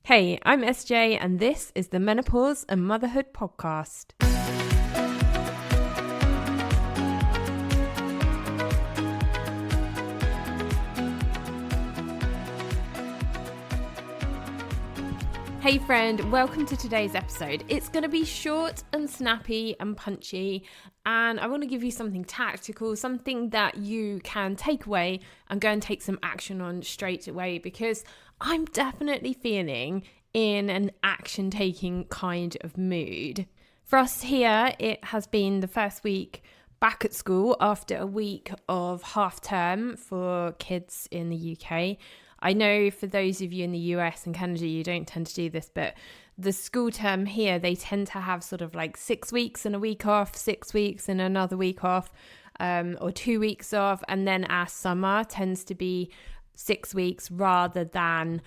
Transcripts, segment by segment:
Hey, I'm SJ and this is the Menopause and Motherhood Podcast. Hey friend, welcome to today's episode. It's going to be short and snappy and punchy, and I want to give you something tactical, something that you can take away and go and take some action on straight away, because I'm definitely feeling in an action-taking kind of mood. For us here, it has been the first week back at school after a week of half term for kids in the UK. I know for those of you in the US and Canada, you don't tend to do this, but the school term here, they tend to have sort of like 6 weeks and a week off, 6 weeks and another week off, or 2 weeks off. And then our summer tends to be 6 weeks rather than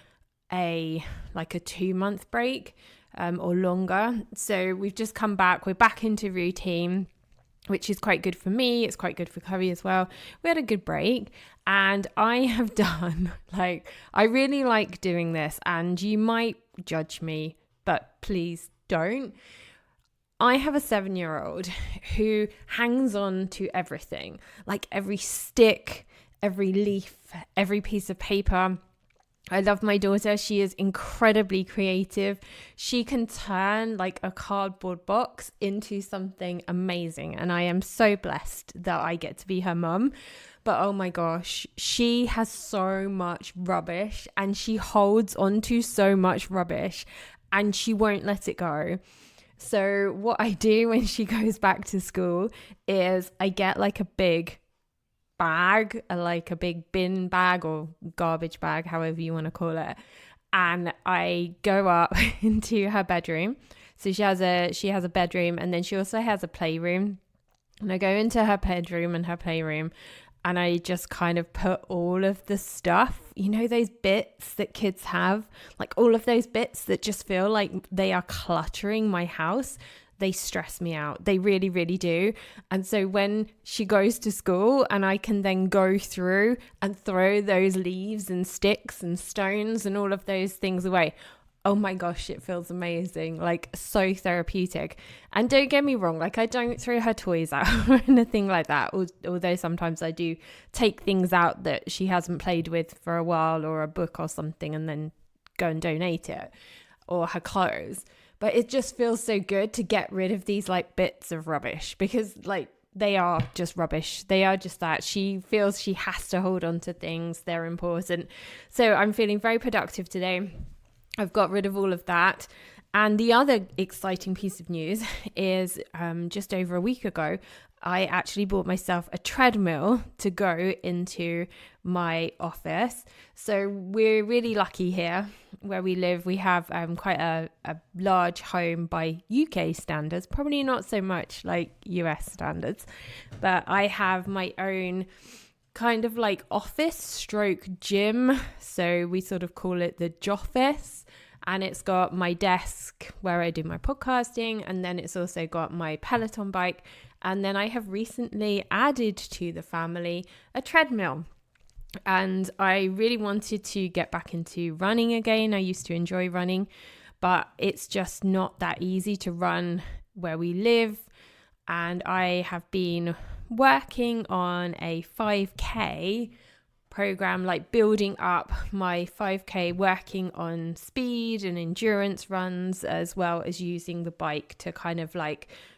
a 2-month break or longer. So we've just come back. We're back into routine, which is quite good for me. It's quite good for Chloe as well. We had a good break, and I have done, I really like doing this, and you might judge me, but please don't. I have a 7-year-old who hangs on to everything, like every stick, every leaf, every piece of paper. I love my daughter. She is incredibly creative. She can turn like a cardboard box into something amazing. And I am so blessed that I get to be her mum. But oh my gosh, she has so much rubbish and she holds onto so much rubbish and she won't let it go. So what I do when she goes back to school is I get like a big bag, like a big bin bag or garbage bag, however you want to call it, and I go up into her bedroom. So she has a bedroom, and then she also has a playroom, and I go into her bedroom and her playroom, and I just kind of put all of the stuff, those bits that kids have, like all of those bits that just feel like they are cluttering my house. They stress me out. They really, really do. And so when she goes to school and I can then go through and throw those leaves and sticks and stones and all of those things away, oh my gosh, it feels amazing, so therapeutic. And don't get me wrong, I don't throw her toys out or anything like that, although sometimes I do take things out that she hasn't played with for a while, or a book or something, and then go and donate it, or her clothes. But it just feels so good to get rid of these bits of rubbish, because they are just rubbish. They are just that. She feels she has to hold on to things. They're important. So I'm feeling very productive today. I've got rid of all of that. And the other exciting piece of news is just over a week ago, I actually bought myself a treadmill to go into my office. So we're really lucky here where we live. We have quite a large home by UK standards, probably not so much like US standards, but I have my own kind of office stroke gym. So we sort of call it the Joffice. And it's got my desk where I do my podcasting, and then it's also got my Peloton bike. And then I have recently added to the family a treadmill. And I really wanted to get back into running again. I used to enjoy running, but it's just not that easy to run where we live. And I have been working on a 5K program, building up my 5K, working on speed and endurance runs, as well as using the bike to kind of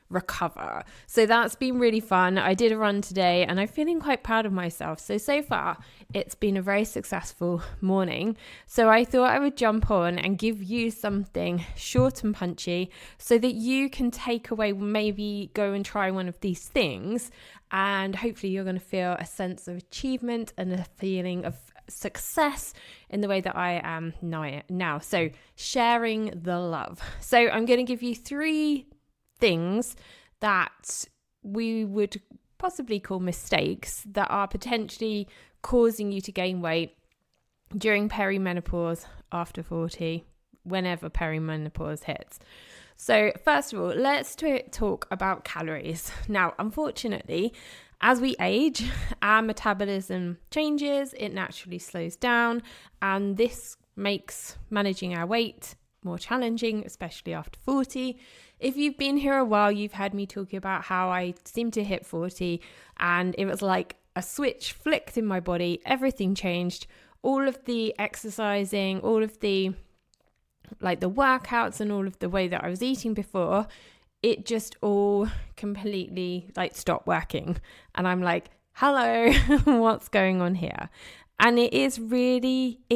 recover. So that's been really fun. I did a run today and I'm feeling quite proud of myself. So far it's been a very successful morning. So I thought I would jump on and give you something short and punchy so that you can take away, maybe go and try one of these things, and hopefully you're going to feel a sense of achievement and a feeling of success in the way that I am now. So sharing the love. So I'm going to give you 3 things that we would possibly call mistakes that are potentially causing you to gain weight during perimenopause, after 40, whenever perimenopause hits. So first of all, let's talk about calories. Now, unfortunately, as we age, our metabolism changes, it naturally slows down, and this makes managing our weight more challenging, especially after 40. If you've been here a while, you've heard me talking about how I seem to hit 40 and it was like a switch flicked in my body, everything changed. All of the exercising, all of the workouts and all of the way that I was eating before, it just all completely stopped working. And I'm like, hello, what's going on here? And it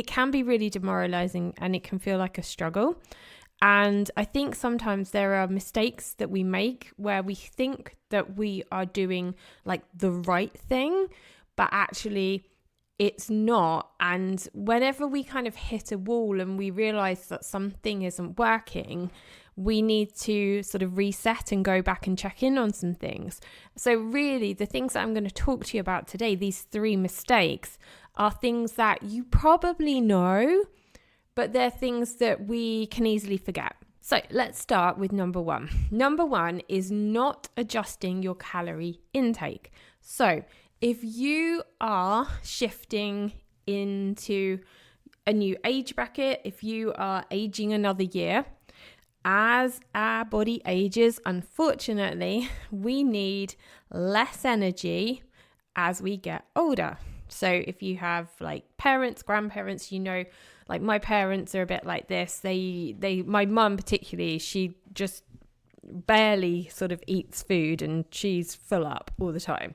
can be really demoralizing and it can feel like a struggle. And I think sometimes there are mistakes that we make where we think that we are doing the right thing, but actually it's not. And whenever we kind of hit a wall and we realize that something isn't working, we need to sort of reset and go back and check in on some things. So really, the things that I'm going to talk to you about today, these 3 mistakes, are things that you probably know, but they're things that we can easily forget. So let's start with number 1. Number 1 is not adjusting your calorie intake. So if you are shifting into a new age bracket, if you are aging another year, as our body ages, unfortunately, we need less energy as we get older. So if you have parents, grandparents, my parents are a bit like this. My mum particularly, she just barely sort of eats food and she's full up all the time.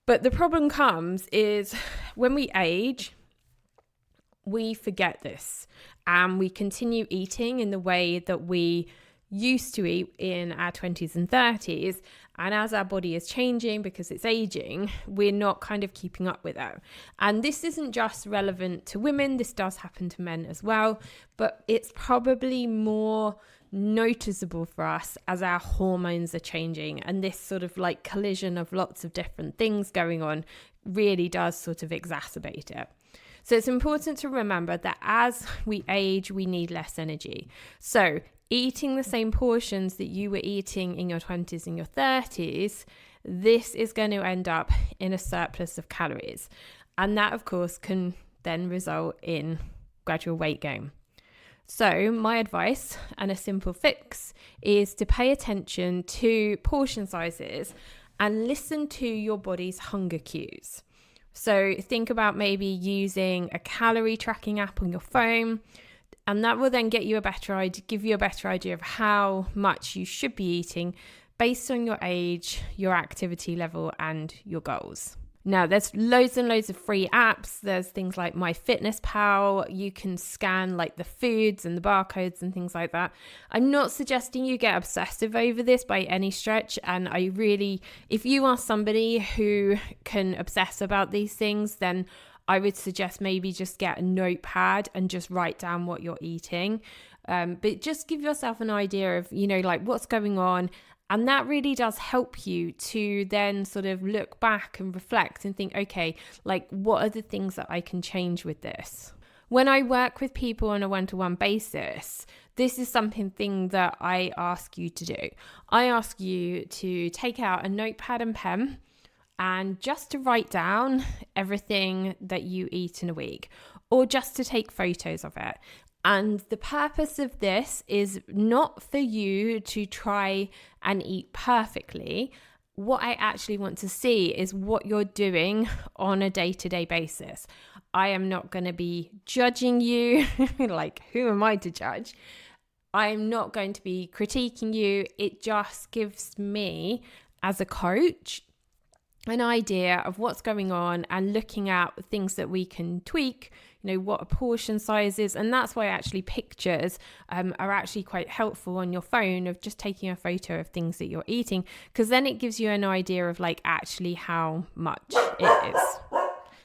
But the problem comes is when we age, we forget this and we continue eating in the way that we used to eat in our 20s and 30s. And as our body is changing because it's aging, we're not kind of keeping up with it. And this isn't just relevant to women, this does happen to men as well, but it's probably more noticeable for us as our hormones are changing. And this sort of collision of lots of different things going on really does sort of exacerbate it. So it's important to remember that as we age, we need less energy. So eating the same portions that you were eating in your 20s and your 30s, this is going to end up in a surplus of calories. And that, of course, can then result in gradual weight gain. So my advice and a simple fix is to pay attention to portion sizes and listen to your body's hunger cues. So think about maybe using a calorie tracking app on your phone, and that will then give you a better idea of how much you should be eating based on your age, your activity level, and your goals. Now, there's loads and loads of free apps. There's things like MyFitnessPal. You can scan the foods and the barcodes and things like that. I'm not suggesting you get obsessive over this by any stretch. And if you are somebody who can obsess about these things, then I would suggest maybe just get a notepad and just write down what you're eating. But just give yourself an idea of, what's going on. And that really does help you to then sort of look back and reflect and think, okay, what are the things that I can change with this? When I work with people on a one-to-one basis, this is something that I ask you to do. I ask you to take out a notepad and pen and just to write down everything that you eat in a week, or just to take photos of it. And the purpose of this is not for you to try and eat perfectly. What I actually want to see is what you're doing on a day-to-day basis. I am not going to be judging you. Who am I to judge? I'm not going to be critiquing you. It just gives me, as a coach, an idea of what's going on and looking at things that we can tweak, what a portion size is. And that's why actually pictures are actually quite helpful on your phone, of just taking a photo of things that you're eating, because then it gives you an idea of actually how much it is.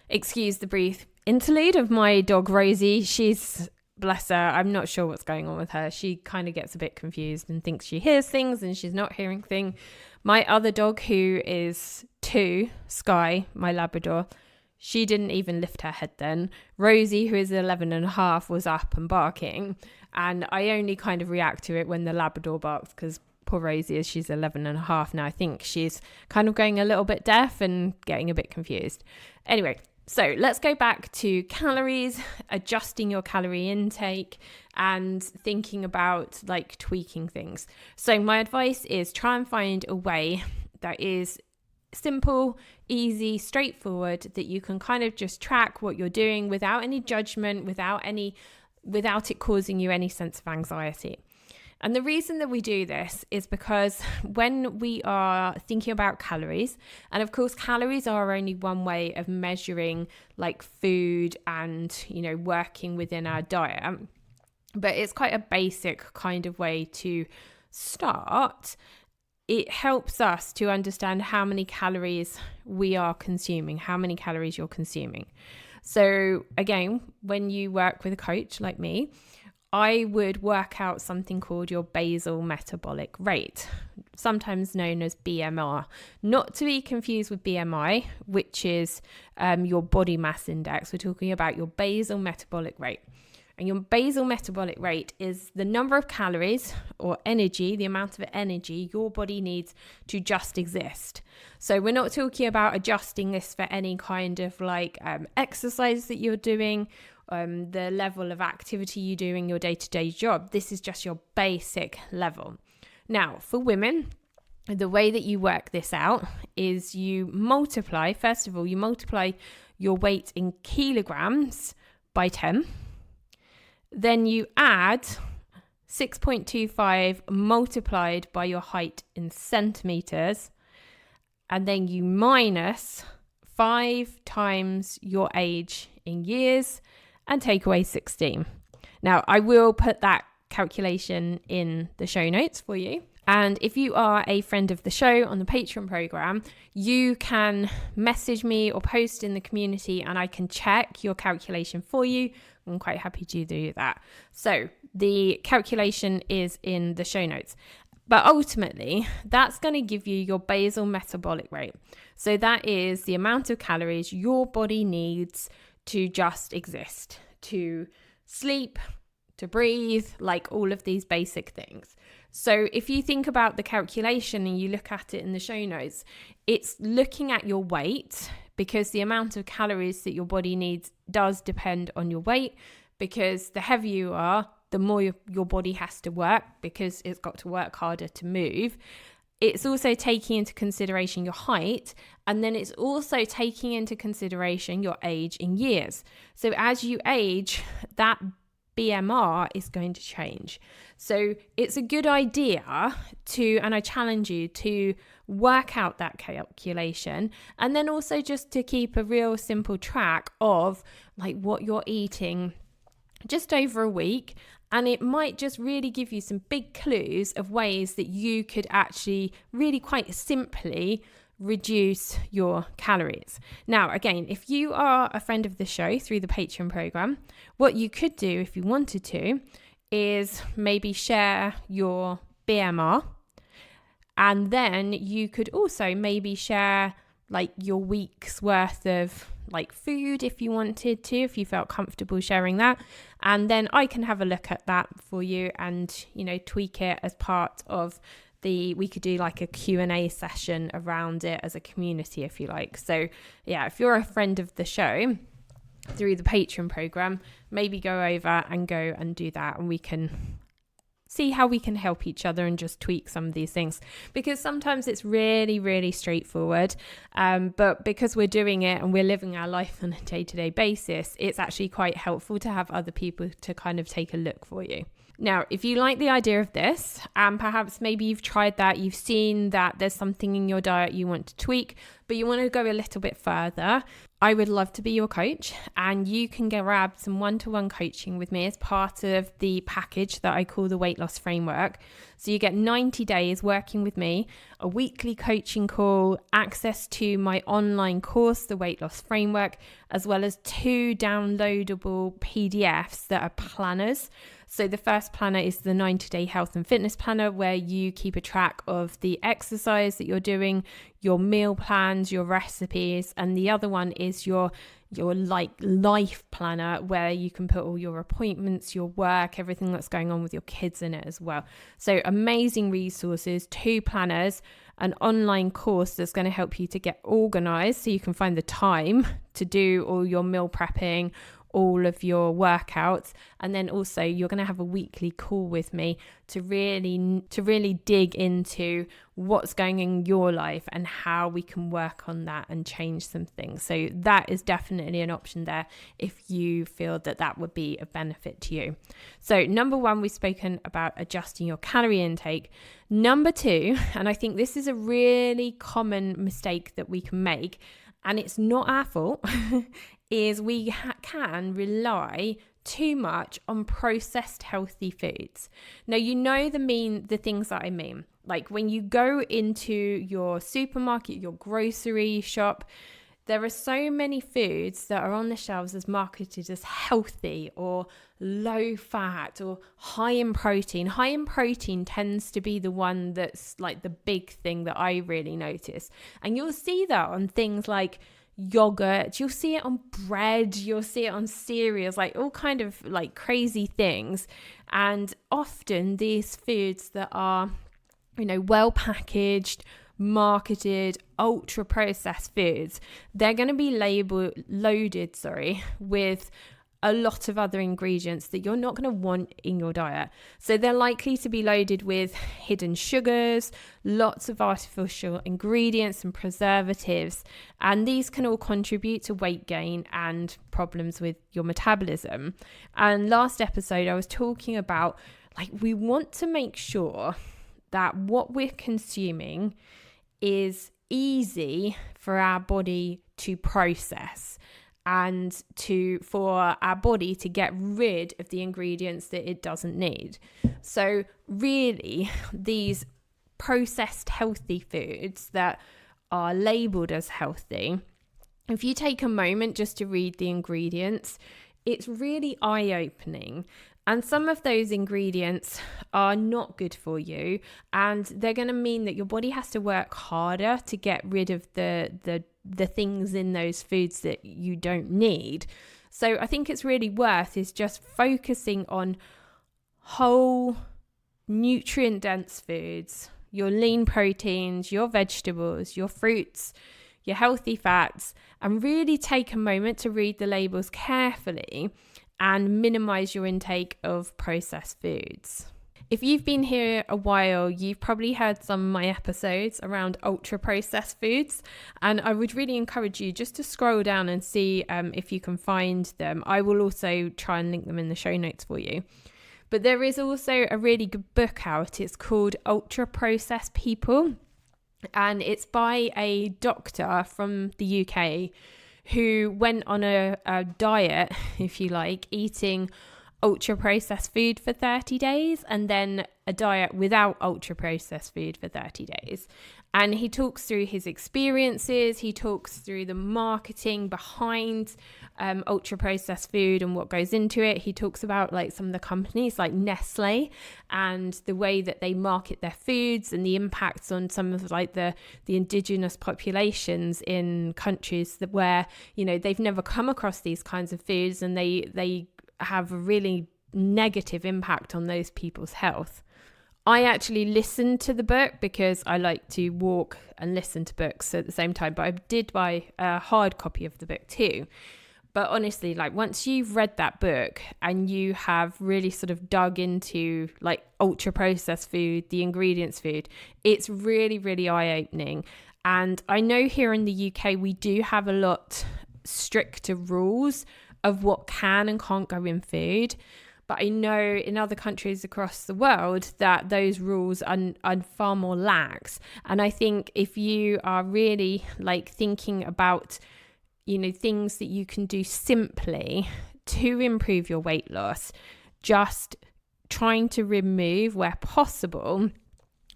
Excuse the brief interlude of my dog Rosie. She's, bless her, I'm not sure what's going on with her. She kind of gets a bit confused and thinks she hears things and she's not hearing things. My other dog, who is 2, Sky, my Labrador, she didn't even lift her head then. Rosie, who is 11 and a half, was up and barking. And I only kind of react to it when the Labrador barks, because poor Rosie, as she's 11 and a half now, I think she's kind of going a little bit deaf and getting a bit confused. Anyway, So let's go back to calories, adjusting your calorie intake and thinking about like tweaking things. So my advice is try and find a way that is simple, easy, straightforward, that you can kind of just track what you're doing without any judgment, without it causing you any sense of anxiety. And the reason that we do this is because when we are thinking about calories, and of course calories are only one way of measuring like food and, working within our diet, but it's quite a basic kind of way to start. It helps us to understand how many calories we are consuming, how many calories you're consuming. So again, when you work with a coach like me, I would work out something called your basal metabolic rate, sometimes known as BMR, not to be confused with BMI, which is your body mass index. We're talking about your basal metabolic rate. And your basal metabolic rate is the number of calories or energy, the amount of energy your body needs to just exist. So we're not talking about adjusting this for any kind of like exercise that you're doing, the level of activity you do in your day-to-day job. This is just your basic level. Now, for women, the way that you work this out is you multiply your weight in kilograms by 10. Then you add 6.25 multiplied by your height in centimeters, and then you minus 5 times your age in years and take away 16. Now, I will put that calculation in the show notes for you. And if you are a friend of the show on the Patreon program, you can message me or post in the community and I can check your calculation for you. I'm quite happy to do that. So the calculation is in the show notes. But ultimately, that's going to give you your basal metabolic rate. So that is the amount of calories your body needs to just exist, to sleep, to breathe, like all of these basic things. So if you think about the calculation and you look at it in the show notes, it's looking at your weight, because the amount of calories that your body needs does depend on your weight, because the heavier you are, the more your body has to work, because it's got to work harder to move. It's also taking into consideration your height, and then it's also taking into consideration your age in years. So as you age, that BMR is going to change. So it's a good idea and I challenge you to work out that calculation, and then also just to keep a real simple track of like what you're eating just over a week. And it might just really give you some big clues of ways that you could actually really quite simply reduce your calories. Now, again, if you are a friend of the show through the Patreon program, what you could do if you wanted to is maybe share your BMR, and then you could also maybe share like your week's worth of like food if you wanted to, if you felt comfortable sharing that. And then I can have a look at that for you and, tweak it as part of we could do like a Q&A session around it as a community, if you like. So yeah, if you're a friend of the show through the Patreon program, maybe go over and do that, and we can see how we can help each other and just tweak some of these things, because sometimes it's really, really straightforward. But because we're doing it and we're living our life on a day-to-day basis, it's actually quite helpful to have other people to kind of take a look for you. Now, if you like the idea of this, and perhaps maybe you've tried that, you've seen that there's something in your diet you want to tweak, but you want to go a little bit further, I would love to be your coach, and you can grab some one-to-one coaching with me as part of the package that I call the Weight Loss Framework. So you get 90 days working with me, a weekly coaching call, access to my online course, the Weight Loss Framework, as well as 2 downloadable PDFs that are planners. So the first planner is the 90-day health and fitness planner, where you keep a track of the exercise that you're doing, your meal plans, your recipes. And the other one is your like life planner, where you can put all your appointments, your work, everything that's going on with your kids in it as well. So amazing resources, 2 planners, an online course that's going to help you to get organized so you can find the time to do all your meal prepping, all of your workouts. And then also you're going to have a weekly call with me to really dig into what's going on in your life and how we can work on that and change some things. So that is definitely an option there if you feel that would be a benefit to you. So number 1, we've spoken about adjusting your calorie intake. Number 2, and I think this is a really common mistake that we can make, and it's not our fault, is we can rely too much on processed healthy foods. Now, you know the things that I mean. Like when you go into your supermarket, your grocery shop, there are so many foods that are on the shelves as marketed as healthy or low fat or high in protein. High in protein tends to be the one that's like the big thing that I really notice. And you'll see that on things like yogurt, you'll see it on bread, you'll see it on cereals, like all kind of like crazy things. And often these foods that are, well packaged, marketed, ultra processed foods, they're going to be loaded with a lot of other ingredients that you're not going to want in your diet. So they're likely to be loaded with hidden sugars, lots of artificial ingredients and preservatives, and these can all contribute to weight gain and problems with your metabolism. And last episode I was talking about we want to make sure that what we're consuming is easy for our body to process and for our body to get rid of the ingredients that it doesn't need. So really, these processed healthy foods that are labeled as healthy, if you take a moment just to read the ingredients, it's really eye-opening. And some of those ingredients are not good for you, and they're going to mean that your body has to work harder to get rid of the things in those foods that you don't need. So I think it's really worth is just focusing on whole, nutrient-dense foods, your lean proteins, your vegetables, your fruits, your healthy fats, and really take a moment to read the labels carefully and minimize your intake of processed foods. If you've been here a while, you've probably heard some of my episodes around ultra processed foods, and I would really encourage you just to scroll down and see if you can find them. I will also try and link them in the show notes for you. But there is also a really good book out. It's called Ultra Processed People, and it's by a doctor from the UK who went on a diet, if you like, eating ultra processed food for 30 days and then a diet without ultra processed food for 30 days. And he talks through his experiences, he talks through the marketing behind ultra processed food and what goes into it. He talks about some of the companies like Nestle and the way that they market their foods and the impacts on some of the indigenous populations in countries where they've never come across these kinds of foods, and they have a really negative impact on those people's health. I actually listened to the book because I like to walk and listen to books at the same time, but I did buy a hard copy of the book too. But honestly, once you've read that book and you have really sort of dug into ultra processed food, the ingredients food, it's really, really eye-opening. And I know here in the UK, we do have a lot stricter rules of what can and can't go in food. But I know in other countries across the world that those rules are far more lax. And I think if you are really thinking about, things that you can do simply to improve your weight loss, just trying to remove where possible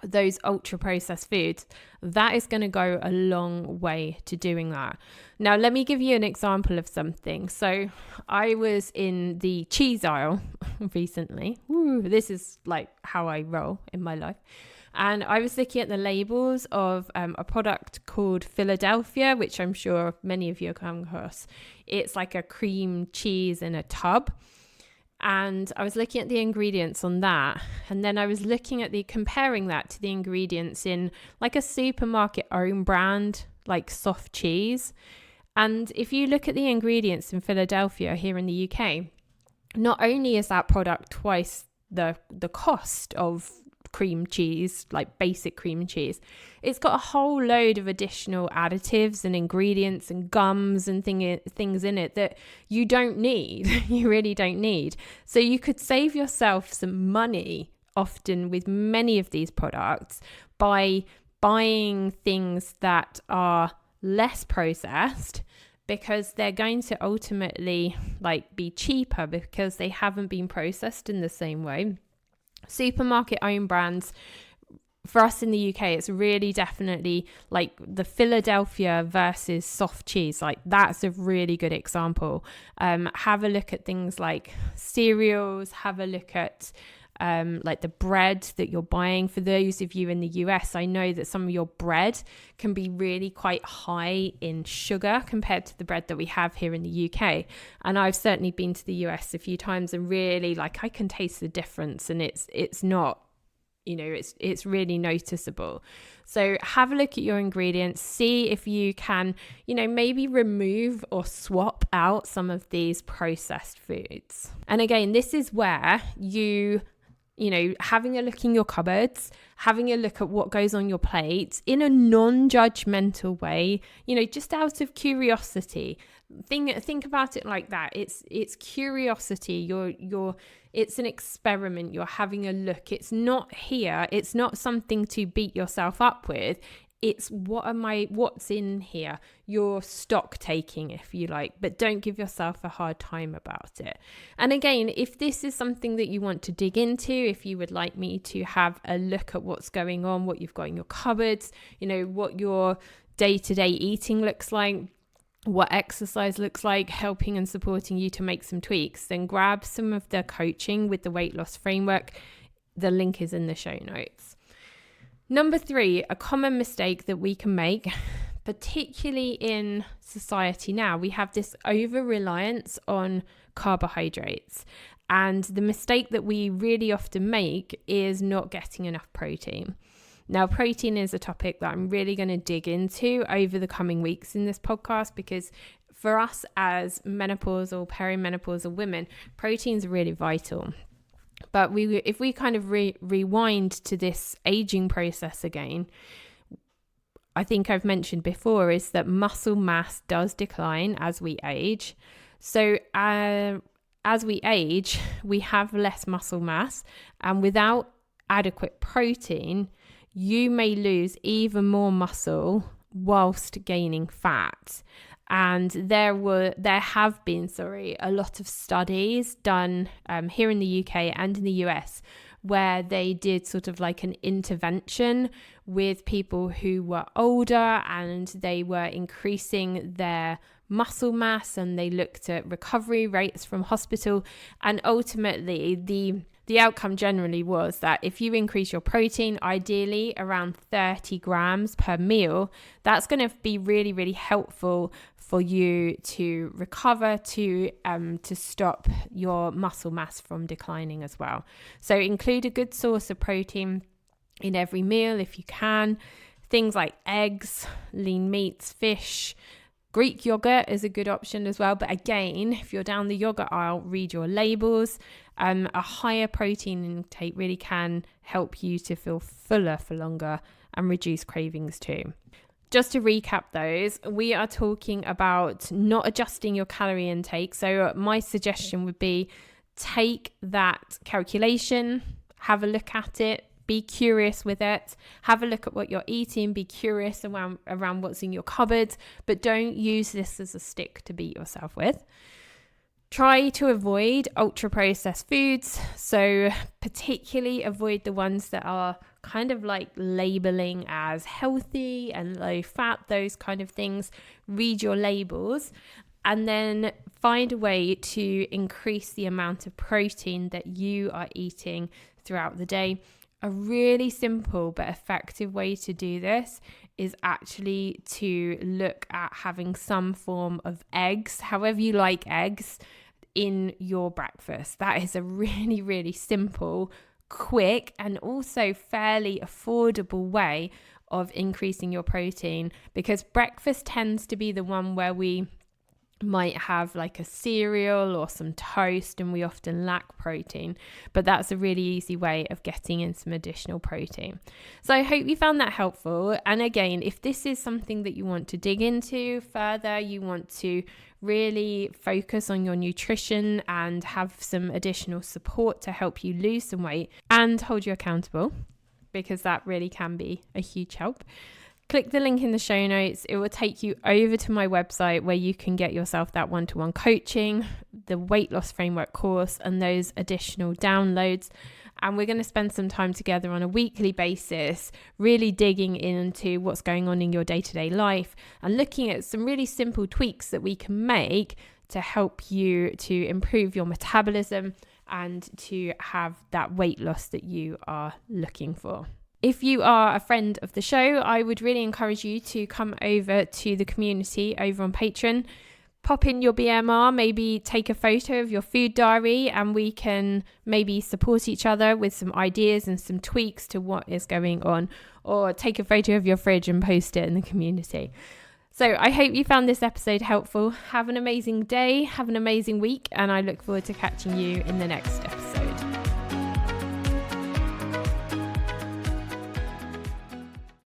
those ultra processed foods, that is going to go a long way to doing that. Now, let me give you an example of something. So I was in the cheese aisle recently. This is like how I roll in my life. And I was looking at the labels of a product called Philadelphia, which I'm sure many of you have come across. It's like a cream cheese in a tub. And I was looking at the ingredients on that. And then I was looking at comparing that to the ingredients in like a supermarket own brand, like soft cheese. And if you look at the ingredients in Philadelphia here in the UK, not only is that product twice the cost of cream cheese, like basic cream cheese, it's got a whole load of additional additives and ingredients and gums and things in it that you don't need. You really don't need. So you could save yourself some money often with many of these products by buying things that are less processed, because they're going to ultimately like be cheaper because they haven't been processed in the same way. Supermarket own brands, for us in the UK, it's really definitely like the Philadelphia versus soft cheese. Like that's a really good example. Have a look at things like cereals, have a look at like the bread that you're buying. For those of you in the US, I know that some of your bread can be really quite high in sugar compared to the bread that we have here in the UK. And I've certainly been to the US a few times and really like I can taste the difference, and it's not, you know, it's really noticeable. So have a look at your ingredients, see if you can, you know, maybe remove or swap out some of these processed foods. And again, this is where you know, having a look in your cupboards, having a look at what goes on your plate in a non-judgmental way, you know, just out of curiosity. Think about it like that. It's curiosity. It's an experiment. You're having a look. It's not here. It's not something to beat yourself up with. It's what's in here. You're stock taking, if you like, but don't give yourself a hard time about it. And again, if this is something that you want to dig into, if you would like me to have a look at what's going on, what you've got in your cupboards, you know, what your day-to-day eating looks like, what exercise looks like, helping and supporting you to make some tweaks, then grab some of the coaching with the weight loss framework. The link is in the show notes. Number 3, a common mistake that we can make, particularly in society now, we have this over-reliance on carbohydrates. And the mistake that we really often make is not getting enough protein. Now, protein is a topic that I'm really going to dig into over the coming weeks in this podcast, because for us as menopausal, perimenopausal women, protein is really vital. But if we kind of rewind to this aging process again, I think I've mentioned before is that muscle mass does decline as we age. So as we age, we have less muscle mass, and without adequate protein, you may lose even more muscle whilst gaining fat. And there have been a lot of studies done here in the UK and in the US where they did sort of like an intervention with people who were older, and they were increasing their muscle mass, and they looked at recovery rates from hospital. And ultimately, the outcome generally was that if you increase your protein, ideally around 30 grams per meal, that's going to be really, really helpful for you to recover, to stop your muscle mass from declining as well. So include a good source of protein in every meal if you can. Things like eggs, lean meats, fish. Greek yogurt is a good option as well. But again, if you're down the yogurt aisle, read your labels. A higher protein intake really can help you to feel fuller for longer and reduce cravings too. Just to recap those, we are talking about not adjusting your calorie intake. So my suggestion would be take that calculation, have a look at it, be curious with it, have a look at what you're eating, be curious around what's in your cupboard, but don't use this as a stick to beat yourself with. Try to avoid ultra processed foods. So particularly avoid the ones that are kind of like labeling as healthy and low fat, those kind of things. Read your labels and then find a way to increase the amount of protein that you are eating throughout the day. A really simple but effective way to do this is actually to look at having some form of eggs, however you like eggs, in your breakfast. That is a really, really simple, quick, and also fairly affordable way of increasing your protein, because breakfast tends to be the one where we might have like a cereal or some toast and we often lack protein, but that's a really easy way of getting in some additional protein. So I hope you found that helpful. And again, if this is something that you want to dig into further, you want to really focus on your nutrition and have some additional support to help you lose some weight and hold you accountable, because that really can be a huge help, click the link in the show notes. It will take you over to my website where you can get yourself that one-to-one coaching, the weight loss framework course, and those additional downloads. And we're going to spend some time together on a weekly basis, really digging into what's going on in your day-to-day life and looking at some really simple tweaks that we can make to help you to improve your metabolism and to have that weight loss that you are looking for. If you are a friend of the show, I would really encourage you to come over to the community over on Patreon. Pop in your BMR, maybe take a photo of your food diary, and we can maybe support each other with some ideas and some tweaks to what is going on. Or take a photo of your fridge and post it in the community. So I hope you found this episode helpful. Have an amazing day, have an amazing week, and I look forward to catching you in the next episode.